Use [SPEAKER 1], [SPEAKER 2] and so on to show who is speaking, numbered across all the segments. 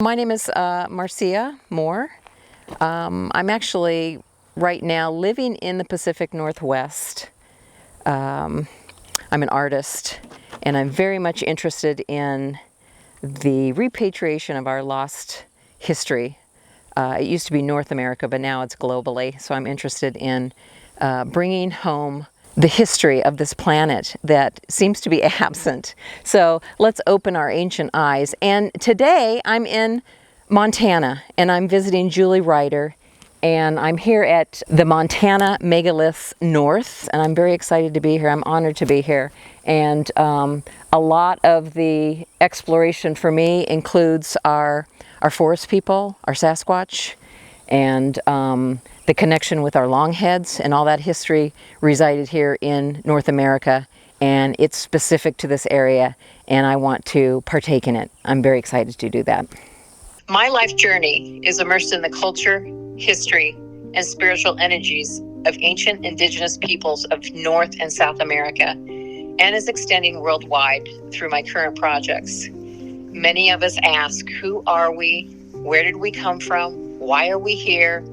[SPEAKER 1] My name is Marcia Moore. I'm actually right now living in the Pacific Northwest. I'm an artist, and I'm very much interested in the repatriation of our lost history. It used to be North America, but now it's globally. So I'm interested in bringing home the history of this planet that seems to be absent. So let's open our ancient eyes. And today I'm in Montana, and I'm visiting Julie Ryder, and I'm here at the Montana Megaliths North, and I'm very excited to be here. I'm honored to be here. And a lot of the exploration for me includes our forest people, our Sasquatch, and the connection with our longheads, and all that history resided here in North America, and it's specific to this area, and I want to partake in it. I'm very excited to do that.
[SPEAKER 2] My life journey is immersed in the culture, history, and spiritual energies of ancient indigenous peoples of North and South America, and is extending worldwide through my current projects. Many of us ask, who are we? Where did we come from? Why are we here?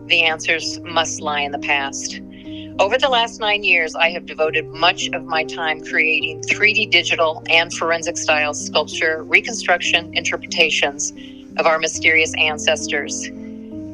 [SPEAKER 2] The answers must lie in the past. Over the last 9 years, I have devoted much of my time creating 3D digital and forensic style sculpture, reconstruction, interpretations of our mysterious ancestors.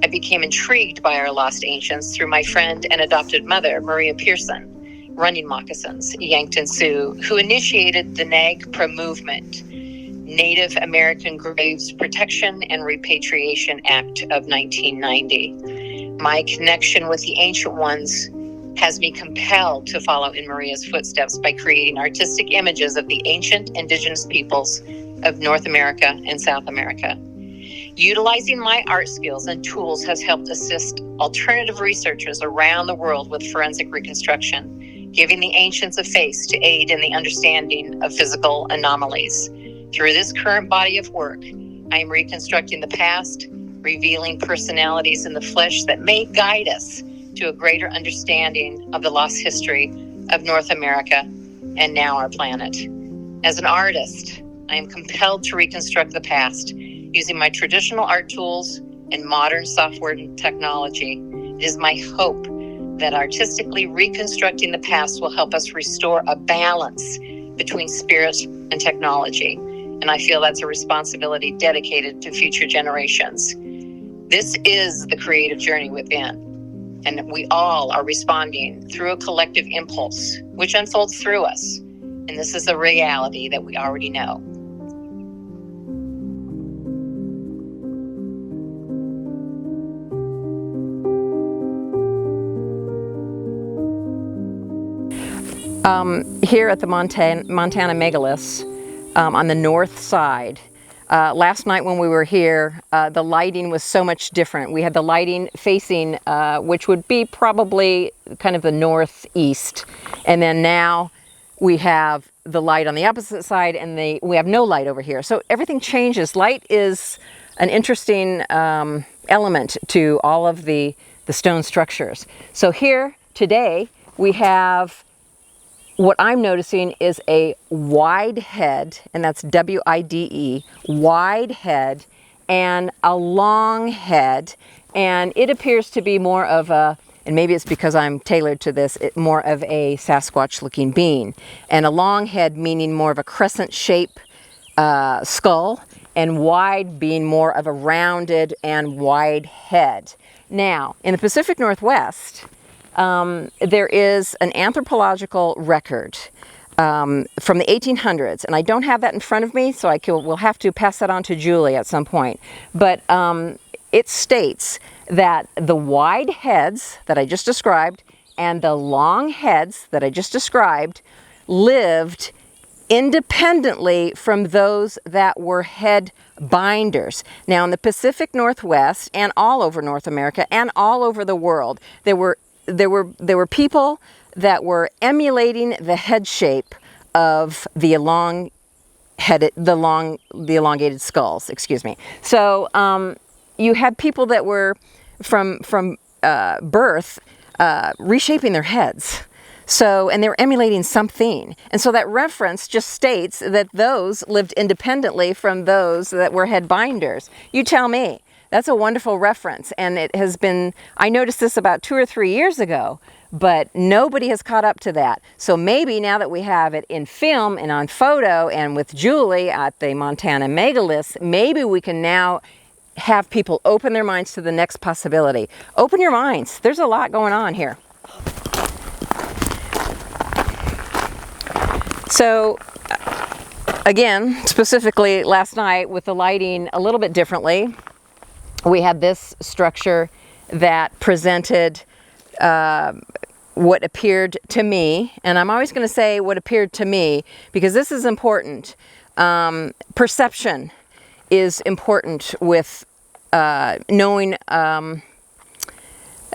[SPEAKER 2] I became intrigued by our lost ancients through my friend and adopted mother, Maria Pearson, Running Moccasins, Yankton Sioux, who initiated the NAGPRA movement, Native American Graves Protection and Repatriation Act of 1990. My connection with the ancient ones has me compelled to follow in Maria's footsteps by creating artistic images of the ancient indigenous peoples of North America and South America. Utilizing my art skills and tools has helped assist alternative researchers around the world with forensic reconstruction, giving the ancients a face to aid in the understanding of physical anomalies. Through this current body of work, I am reconstructing the past, revealing personalities in the flesh that may guide us to a greater understanding of the lost history of North America and now our planet. As an artist, I am compelled to reconstruct the past using my traditional art tools and modern software and technology. It is my hope that artistically reconstructing the past will help us restore a balance between spirit and technology. And I feel that's a responsibility dedicated to future generations. This is the creative journey within, and we all are responding through a collective impulse, which unfolds through us. And this is a reality that we already know.
[SPEAKER 1] Here at the Montana Megaliths, on the north side, last night when we were here, the lighting was so much different. We had the lighting facing, which would be probably kind of the northeast, and then now we have the light on the opposite side, and we have no light over here. So everything changes. Light is an interesting element to all of the stone structures. So here today we have, what I'm noticing is a wide head, and that's W-I-D-E, wide head, and a long head, and it appears to be more of a, and maybe it's because I'm tailored to this, more of a Sasquatch looking being. And a long head meaning more of a crescent shape skull, and wide being more of a rounded and wide head. Now, in the Pacific Northwest, there is an anthropological record from the 1800s, and I don't have that in front of me, so we'll have to pass that on to Julie at some point. But it states that the wide heads that I just described and the long heads that I just described lived independently from those that were head binders. Now, in the Pacific Northwest and all over North America and all over the world, there were people that were emulating the head shape of the elongated skulls. Excuse me. So you had people that were from birth reshaping their heads. So, and they were emulating something. And so that reference just states that those lived independently from those that were head binders. You tell me. That's a wonderful reference. And it has been, I noticed this about 2 or 3 years ago, but nobody has caught up to that. So maybe now that we have it in film and on photo and with Julie at the Montana Megaliths, maybe we can now have people open their minds to the next possibility. Open your minds. There's a lot going on here. So again, specifically last night with the lighting a little bit differently, we had this structure that presented what appeared to me, and I'm always going to say what appeared to me because this is important. Perception is important with knowing,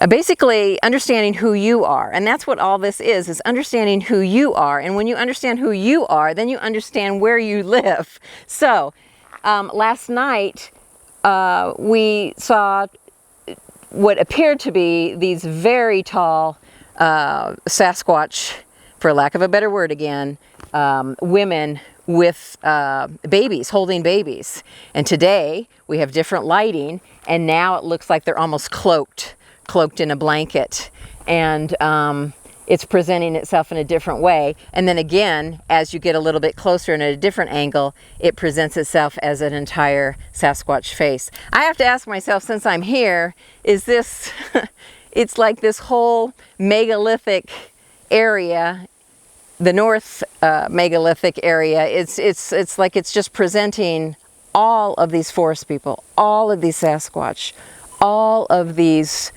[SPEAKER 1] basically understanding who you are. And that's what all this is understanding who you are. And when you understand who you are, then you understand where you live. So last night we saw what appeared to be these very tall Sasquatch, for lack of a better word again, women with babies, holding babies. And today we have different lighting, and now it looks like they're almost cloaked in a blanket. And it's presenting itself in a different way. And then again, as you get a little bit closer and at a different angle, it presents itself as an entire Sasquatch face. I have to ask myself, since I'm here, is this, it's like this whole megalithic area, the North megalithic area, it's like it's just presenting all of these forest people, all of these Sasquatch, all of these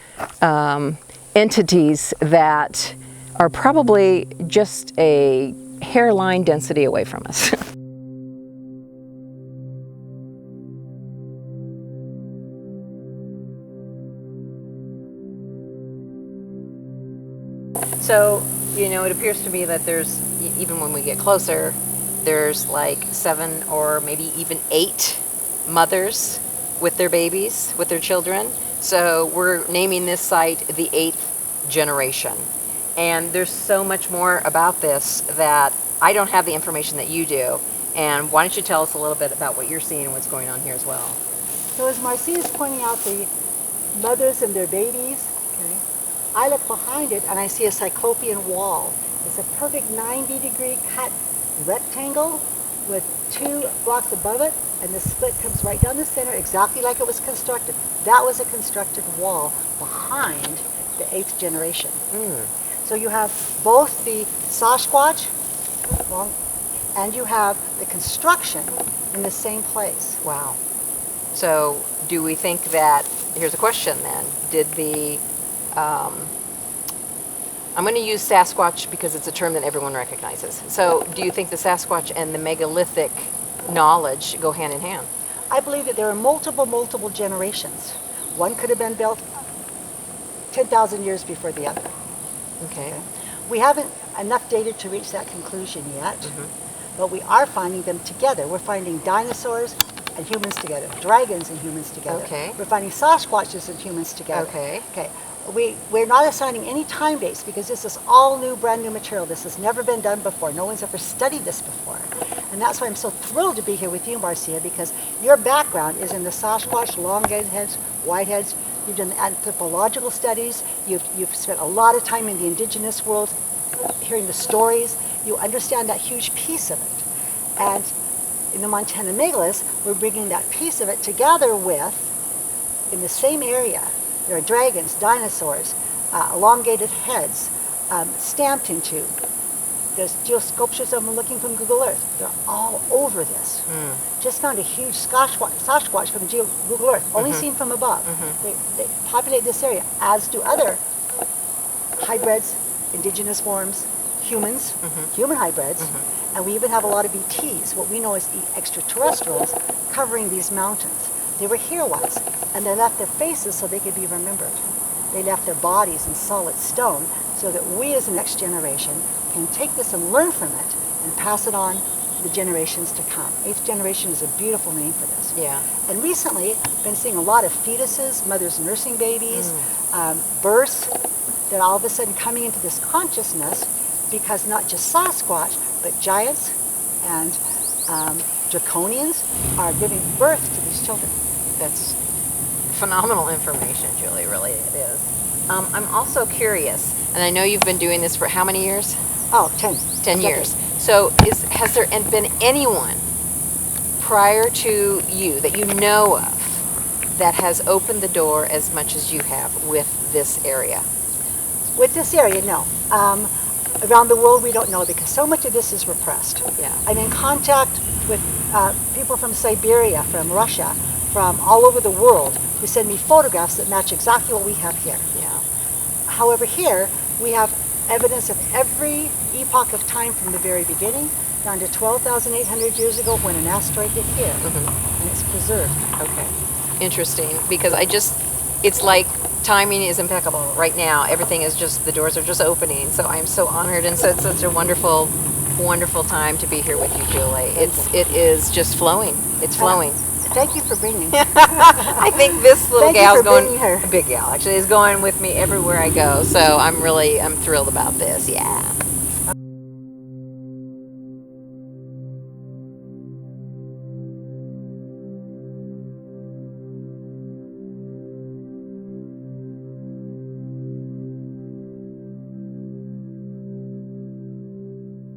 [SPEAKER 1] entities that are probably just a hairline density away from us. So, you know, it appears to me that there's, even when we get closer, there's like 7 or maybe even 8 mothers with their babies, with their children. So we're naming this site the 8th generation. And there's so much more about this that I don't have the information that you do. And why don't you tell us a little bit about what you're seeing and what's going on here as well?
[SPEAKER 3] So as Marcia is pointing out the mothers and their babies, okay, I look behind it and I see a cyclopean wall. It's a perfect 90-degree cut rectangle with 2 blocks above it, and the split comes right down the center, exactly like it was constructed. That was a constructed wall behind the 8th generation. So you have both the Sasquatch and you have the construction in the same place.
[SPEAKER 1] Wow. So do we think that, here's a question then, did the, I'm going to use Sasquatch because it's a term that everyone recognizes. So do you think the Sasquatch and the megalithic knowledge go hand in hand?
[SPEAKER 3] I believe that there are multiple generations. One could have been built 10,000 years before the other.
[SPEAKER 1] Okay.
[SPEAKER 3] We haven't enough data to reach that conclusion yet, but we are finding them together. We're finding dinosaurs and humans together, dragons and humans together.
[SPEAKER 1] Okay.
[SPEAKER 3] We're finding Sasquatches and humans together.
[SPEAKER 1] Okay.
[SPEAKER 3] Okay. We're not assigning any time dates because this is all new, brand new material. This has never been done before. No one's ever studied this before. And that's why I'm so thrilled to be here with you, Marcia, because your background is in the Sasquatch, long-headed heads, whiteheads. You've done anthropological studies. You've spent a lot of time in the indigenous world, hearing the stories. You understand that huge piece of it. And in the Montana Megaliths, we're bringing that piece of it together with, in the same area, there are dragons, dinosaurs, elongated heads, stamped into. There's geosculptures of them looking from Google Earth. They're all over this. Just found a huge Sasquatch from Google Earth, only seen from above. They populate this area, as do other hybrids, indigenous forms, humans, human hybrids, and we even have a lot of ETs, what we know as extraterrestrials, covering these mountains. They were here once, and they left their faces so they could be remembered. They left their bodies in solid stone so that we as the next generation can take this and learn from it and pass it on to the generations to come. 8th generation is a beautiful name for this.
[SPEAKER 1] Yeah.
[SPEAKER 3] And recently, been seeing a lot of fetuses, mothers nursing babies, births, that all of a sudden coming into this consciousness because not just Sasquatch, but giants and draconians are giving birth to these children.
[SPEAKER 1] That's phenomenal information, Julie, really it is. I'm also curious, and I know you've been doing this for how many years?
[SPEAKER 3] Oh, 10.
[SPEAKER 1] 10 years. So has there been anyone prior to you that you know of that has opened the door as much as you have with this area?
[SPEAKER 3] With this area, no. Around the world, we don't know because so much of this is repressed.
[SPEAKER 1] Yeah.
[SPEAKER 3] I'm in contact with people from Siberia, from Russia, from all over the world who send me photographs that match exactly what we have here.
[SPEAKER 1] Yeah.
[SPEAKER 3] However, here we have evidence of every epoch of time from the very beginning down to 12,800 years ago when an asteroid hit here, and it's preserved.
[SPEAKER 1] Okay. Interesting, because it's like timing is impeccable right now. Everything is just, the doors are just opening. So I'm so honored, and so it's such a wonderful, wonderful time to be here with you, Julie. It is just flowing. It's flowing.
[SPEAKER 3] Thank you for bringing.
[SPEAKER 1] I think this little
[SPEAKER 3] Thank you
[SPEAKER 1] gal's
[SPEAKER 3] for
[SPEAKER 1] going,
[SPEAKER 3] bringing her.
[SPEAKER 1] a big gal actually, is going with me everywhere I go. So I'm thrilled about this. Yeah.